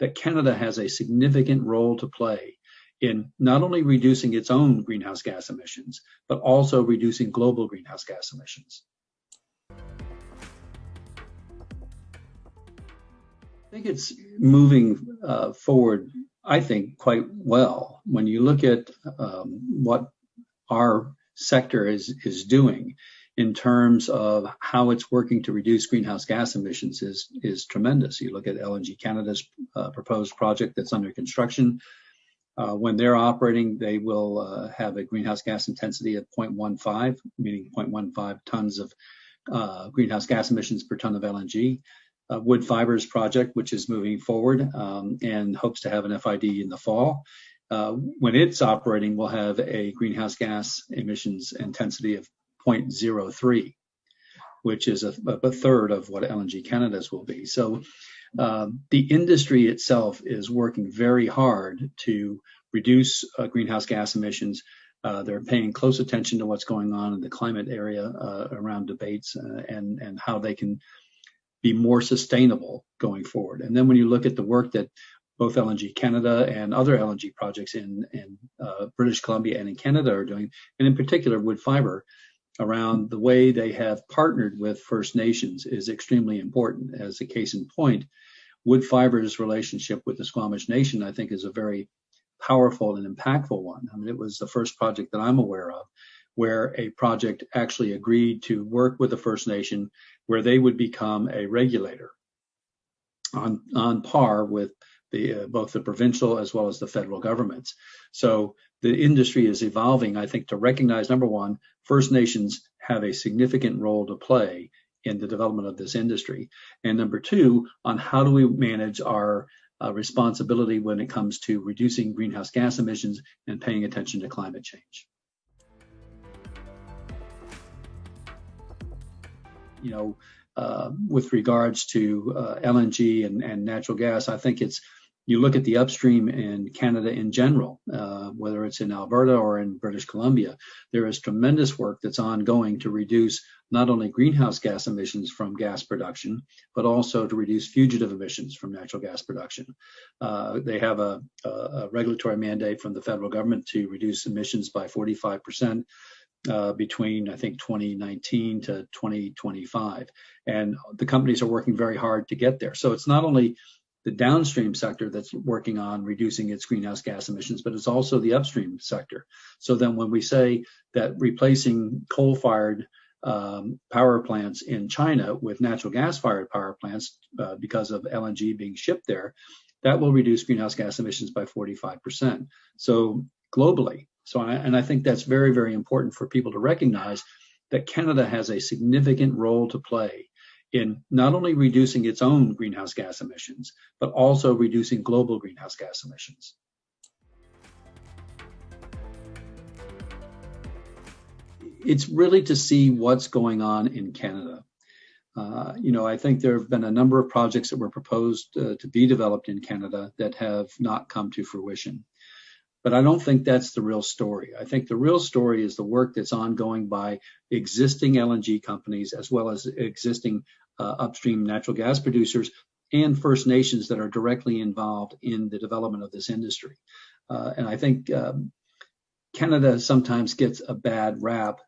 that Canada has a significant role to play in not only reducing its own greenhouse gas emissions, but also reducing global greenhouse gas emissions. I think it's moving forward, I think, quite well. When you look at what our sector is doing in terms of how it's working to reduce greenhouse gas emissions is tremendous. You look at LNG Canada's proposed project that's under construction. When they're operating, they will have a greenhouse gas intensity of 0.15, meaning 0.15 tons of greenhouse gas emissions per ton of LNG. Woodfibre's project, which is moving forward and hopes to have an FID in the fall. When it's operating, we'll have a greenhouse gas emissions intensity of 0.03, which is a third of what LNG Canada's will be. So the industry itself is working very hard to reduce greenhouse gas emissions. They're paying close attention to what's going on in the climate area around debates and how they can be more sustainable going forward. And then when you look at the work that both LNG Canada and other LNG projects in British Columbia and in Canada are doing, and in particular Woodfibre, around the way they have partnered with First Nations is extremely important. As a case in point, Woodfibre's relationship with the Squamish Nation, I think, is a very powerful and impactful one. I mean, it was the first project that I'm aware of where a project actually agreed to work with the First Nation where they would become a regulator on par with both the provincial as well as the federal governments. So the industry is evolving, I think, to recognize, number one, First Nations have a significant role to play in the development of this industry. And number two, on how do we manage our responsibility when it comes to reducing greenhouse gas emissions and paying attention to climate change. With regards to LNG and natural gas, I think you look at the upstream in Canada in general, whether it's in Alberta or in British Columbia, there is tremendous work that's ongoing to reduce not only greenhouse gas emissions from gas production, but also to reduce fugitive emissions from natural gas production. They have a regulatory mandate from the federal government to reduce emissions by 45%. Between, I think, 2019 to 2025. And the companies are working very hard to get there. So it's not only the downstream sector that's working on reducing its greenhouse gas emissions, but it's also the upstream sector. So then when we say that replacing coal-fired power plants in China with natural gas-fired power plants because of LNG being shipped there, that will reduce greenhouse gas emissions by 45%. So globally. And I think that's very, very important for people to recognize that Canada has a significant role to play in not only reducing its own greenhouse gas emissions, but also reducing global greenhouse gas emissions. It's really to see what's going on in Canada. I think there have been a number of projects that were proposed to be developed in Canada that have not come to fruition. But I don't think that's the real story. I think the real story is the work that's ongoing by existing LNG companies as well as existing upstream natural gas producers and First Nations that are directly involved in the development of this industry. And I think Canada sometimes gets a bad rap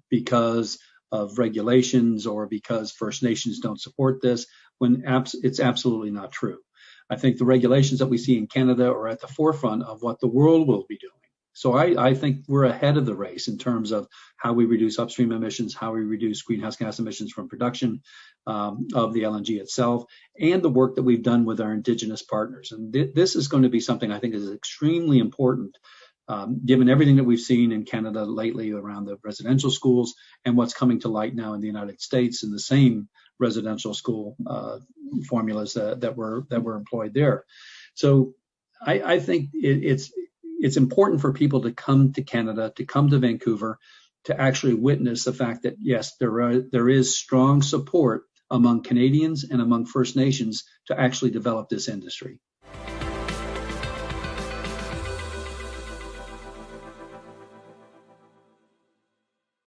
because of regulations or because First Nations don't support this, when it's absolutely not true. I think the regulations that we see in Canada are at the forefront of what the world will be doing. So I think we're ahead of the race in terms of how we reduce upstream emissions, how we reduce greenhouse gas emissions from production of the LNG itself, and the work that we've done with our Indigenous partners. And this is going to be something I think is extremely important, given everything that we've seen in Canada lately around the residential schools and what's coming to light now in the United States in the same residential school formulas that were employed there. So I think it's important for people to come to Canada, to come to Vancouver, to actually witness the fact that, yes, there is strong support among Canadians and among First Nations to actually develop this industry.